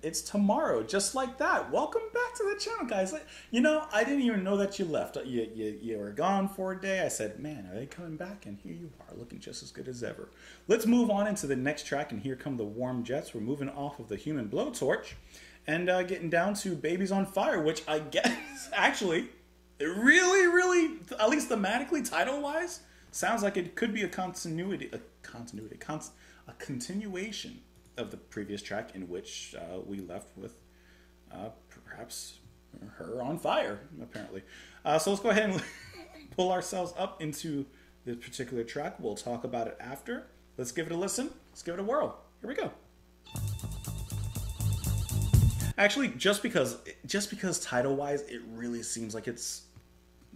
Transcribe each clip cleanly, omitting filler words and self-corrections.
It's tomorrow, just like that. Welcome back to the channel, guys. You know, I didn't even know that you left. You were gone for a day. I said, man, are they coming back? And here you are, looking just as good as ever. Let's move on into the next track, and here come the Warm Jets. We're moving off of the Human Blowtorch and getting down to Babies on Fire, which I guess, actually, it really, at least thematically, title-wise, sounds like it could be a continuation of the previous track, in which we left with perhaps her on fire, apparently. So let's go ahead and pull ourselves up into this particular track. We'll talk about it after. Let's give it a listen. Let's give it a whirl. Here we go. Actually, just because title-wise, it really seems like it's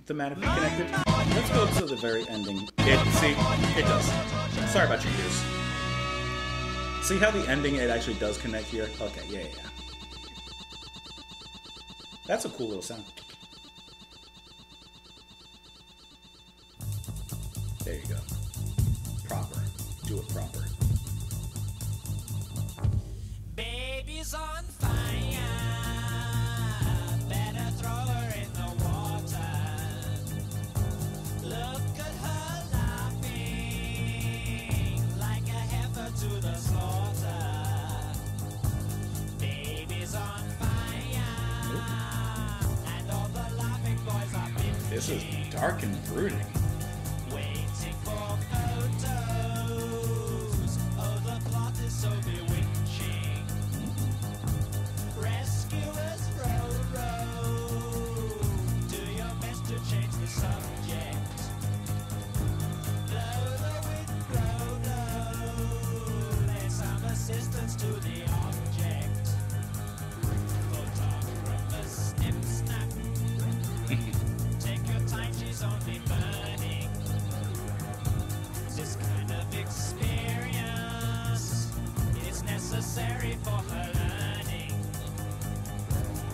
thematically connected. Let's go to the very ending. See, it does. Sorry about your ears. See how the ending, it actually does connect here? Okay, yeah. That's a cool little sound. There you go. Proper. Do it proper. Baby's on fire. Better throw her in the water. Look at her laughing like a heifer to the slaughter. Baby's on fire. And all the laughing boys are bitching. This is dark and brooding. Waiting for photos. Oh, the plot is so bewitching. Rescuers row, do your best to change the subject. Blow the wind, blow. Lend some assistance to the object. Photographer snip, snap. Take your time, she's only burning. This kind of experience is necessary for her learning.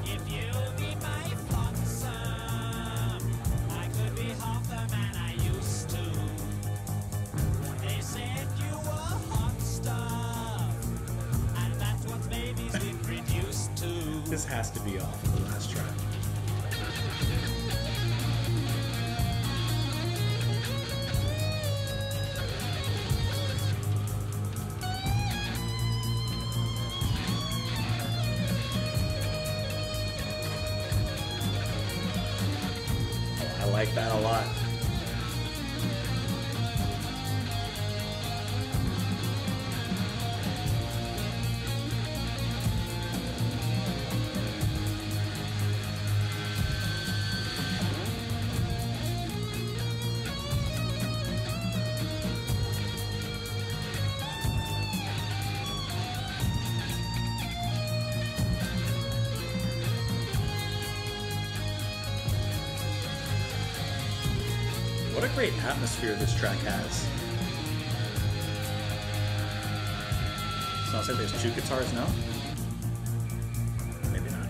If you'll be my flotsam, I could be half the man I used to. They said you were hot stuff, and that's what babies been reduced to. This has to be off of the last track. I like that a lot. What a great atmosphere this track has. Sounds like there's two guitars now. Maybe not.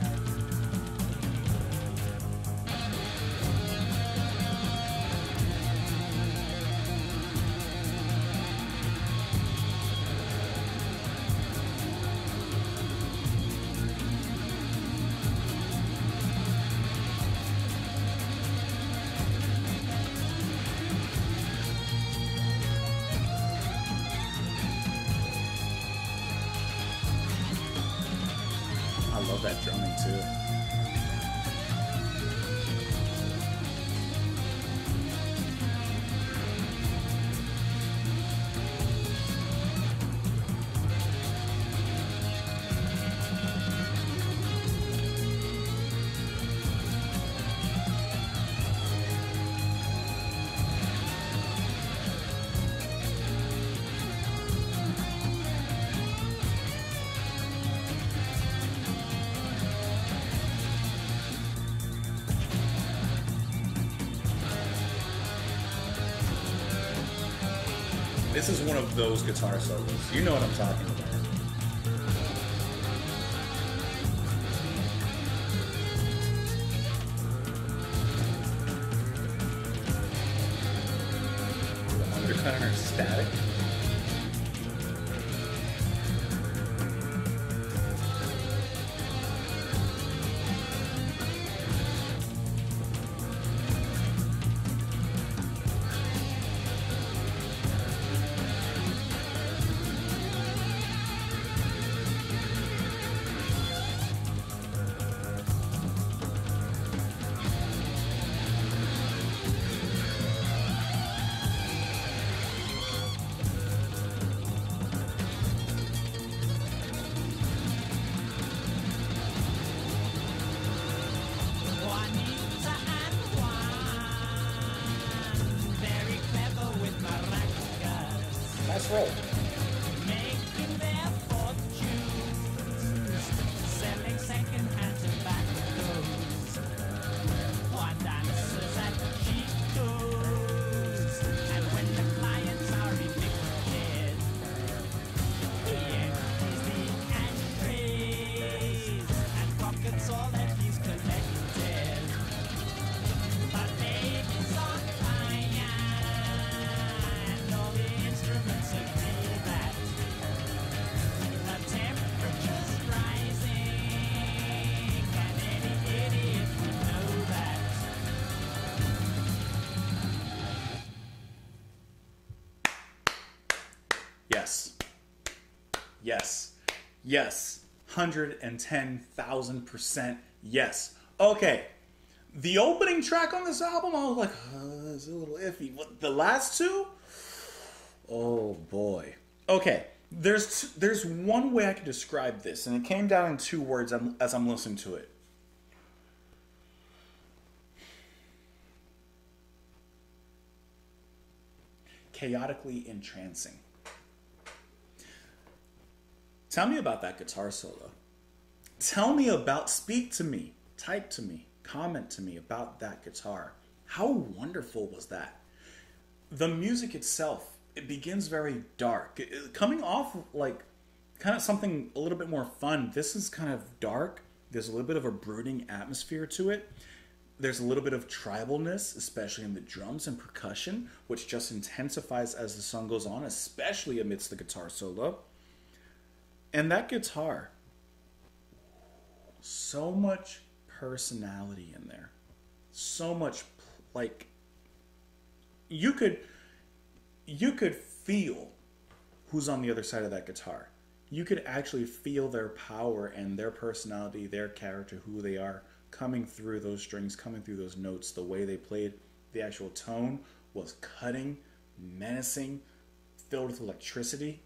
I love that drumming too. This is one of those guitar solos. You know what I'm talking about. The undercut on her static. let's roll. Making their fortunes, selling second-hand tobaccos. One dances at Chico's, and when the clients are evicted, he empties the ashtrays and pockets all that he's collected. But baby's on fire, and all the instruments agree that the temperature's rising, and any idiot would know that. Yes. Yes. Yes. 110,000% yes. Okay. The opening track on this album, I was like, it's a little iffy. What, the last two? Oh boy. Okay. There's one way I could describe this, and it came down in two words as I'm listening to it. Chaotically entrancing. Tell me about that guitar solo. Tell me about, speak to me, type to me, comment to me about that guitar. How wonderful was that? The music itself, it begins very dark. Coming off like kind of something a little bit more fun, this is kind of dark. There's a little bit of a brooding atmosphere to it. There's a little bit of tribalness, especially in the drums and percussion, which just intensifies as the song goes on, especially amidst the guitar solo. And that guitar, so much personality in there. So much, like, you could feel who's on the other side of that guitar. You could actually feel their power and their personality, their character, who they are, coming through those strings, coming through those notes. The way they played, the actual tone was cutting, menacing, filled with electricity.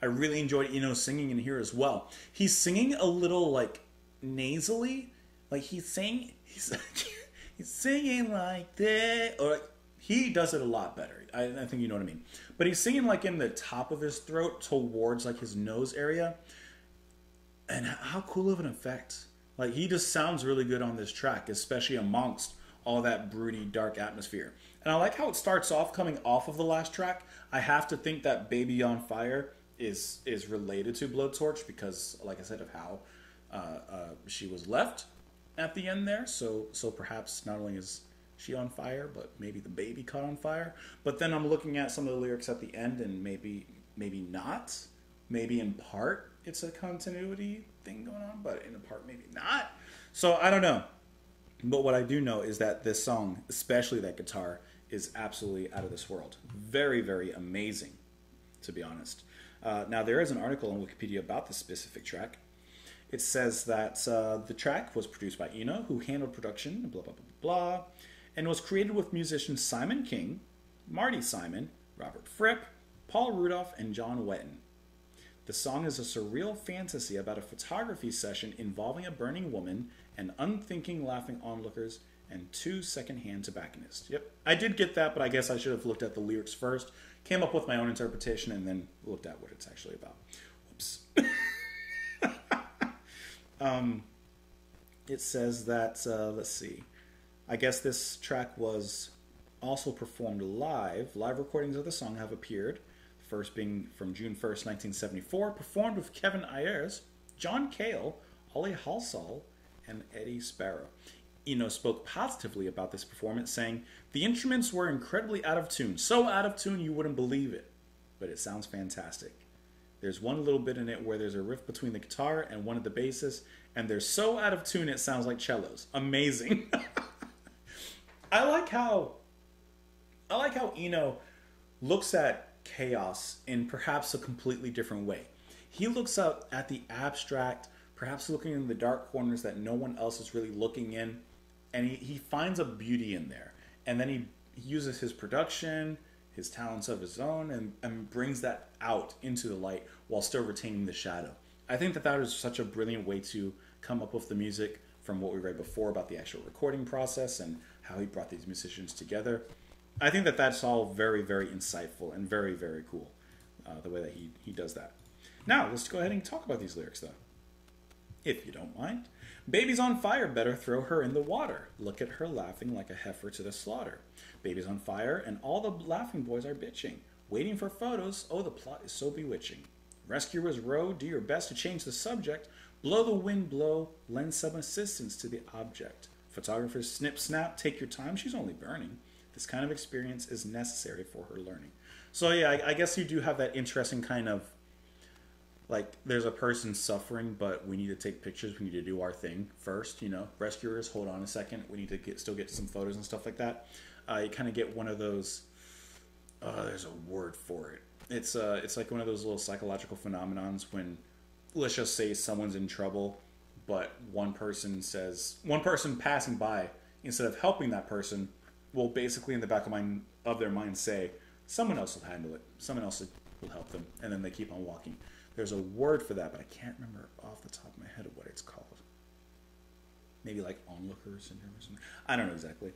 I really enjoyed Eno singing in here as well. He's singing a little like nasally, like he's singing like that, or he does it a lot better. I think you know what I mean. But he's singing like in the top of his throat towards like his nose area. And how cool of an effect. Like, he just sounds really good on this track, especially amongst all that broody, dark atmosphere. And I like how it starts off coming off of the last track. I have to think that Baby on Fire is related to Blowtorch because, like I said, of how she was left at the end there. So perhaps not only is she on fire, but maybe the baby caught on fire. But then I'm looking at some of the lyrics at the end, and maybe not. Maybe in part it's a continuity thing going on, but in a part maybe not. So I don't know. But what I do know is that this song, especially that guitar, is absolutely out of this world. Very, very amazing, to be honest. Now, there is an article on Wikipedia about this specific track. It says that the track was produced by Eno, who handled production, blah, blah, blah, blah, and was created with musicians Simon King, Marty Simon, Robert Fripp, Paul Rudolph, and John Wetton. The song is a surreal fantasy about a photography session involving a burning woman and unthinking laughing onlookers and two second-hand tobacconists. Yep, I did get that, but I guess I should have looked at the lyrics first, came up with my own interpretation, and then looked at what it's actually about. Whoops. It says that, let's see, I guess this track was also performed live. Live recordings of the song have appeared. First being from June 1st, 1974, performed with Kevin Ayers, John Cale, Ollie Halsall, and Eddie Sparrow. Eno spoke positively about this performance, saying, "The instruments were incredibly out of tune. So out of tune you wouldn't believe it. But it sounds fantastic. There's one little bit in it where there's a riff between the guitar and one of the basses, and they're so out of tune it sounds like cellos. Amazing." I like how Eno looks at chaos in perhaps a completely different way. He looks up at the abstract, perhaps looking in the dark corners that no one else is really looking in, and he finds a beauty in there. And then he uses his production, his talents of his own, and brings that out into the light while still retaining the shadow. I think that is such a brilliant way to come up with the music from what we read before about the actual recording process and how he brought these musicians together. I think that that's all very, very insightful and very, very cool, the way that he does that. Now, let's go ahead and talk about these lyrics, though, if you don't mind. Baby's on fire, better throw her in the water. Look at her laughing like a heifer to the slaughter. Baby's on fire, and all the laughing boys are bitching. Waiting for photos, oh, the plot is so bewitching. Rescuers row, do your best to change the subject. Blow the wind, blow, lend some assistance to the object. Photographers snip, snap, take your time, she's only burning. This kind of experience is necessary for her learning. So yeah, I guess you do have that interesting kind of, like, there's a person suffering, but we need to take pictures. We need to do our thing first, you know. Rescuers, hold on a second. We need to still get some photos and stuff like that. You kind of get one of those. There's a word for it. It's like one of those little psychological phenomenons when, let's just say, someone's in trouble, but one person passing by, instead of helping that person, will basically in the back of their mind say, someone else will handle it. Someone else will help them, and then they keep on walking. There's a word for that, but I can't remember off the top of my head what it's called. Maybe like onlooker syndrome or something. I don't know exactly.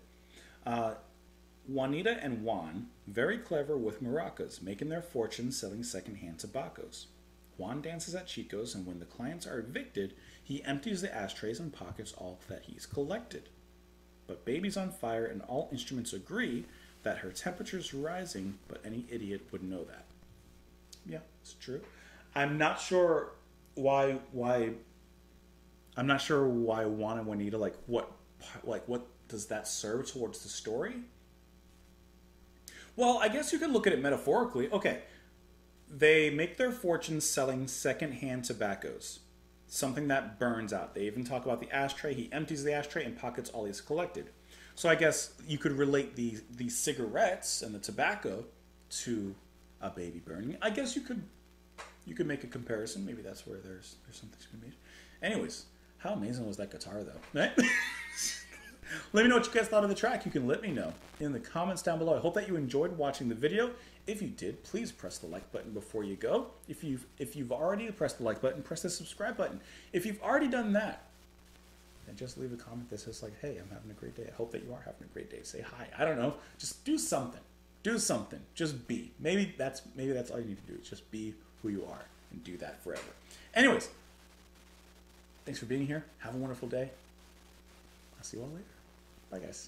Juanita and Juan, very clever with maracas, making their fortune selling secondhand tobaccos. Juan dances at Chico's, and when the clients are evicted, he empties the ashtrays and pockets all that he's collected. But baby's on fire, and all instruments agree that her temperature's rising, but any idiot would know that. Yeah, it's true. I'm not sure why Juan and Juanita, what does that serve towards the story? Well, I guess you could look at it metaphorically. Okay, they make their fortunes selling secondhand tobaccos, something that burns out. They even talk about the ashtray. He empties the ashtray and pockets all he's collected. So I guess you could relate the cigarettes and the tobacco to a baby burning. I guess you could make a comparison. Maybe that's where there's something to be made. Anyways, how amazing was that guitar, though? Right? Let me know what you guys thought of the track. You can let me know in the comments down below. I hope that you enjoyed watching the video. If you did, please press the like button before you go. If you've already pressed the like button, press the subscribe button. If you've already done that, then just leave a comment that says, like, hey, I'm having a great day. I hope that you are having a great day. Say hi. I don't know. Just do something. Do something. Just be. Maybe that's all you need to do. Just be who you are and do that forever. Anyways, thanks for being here. Have a wonderful day. I'll see you all later. Bye, guys.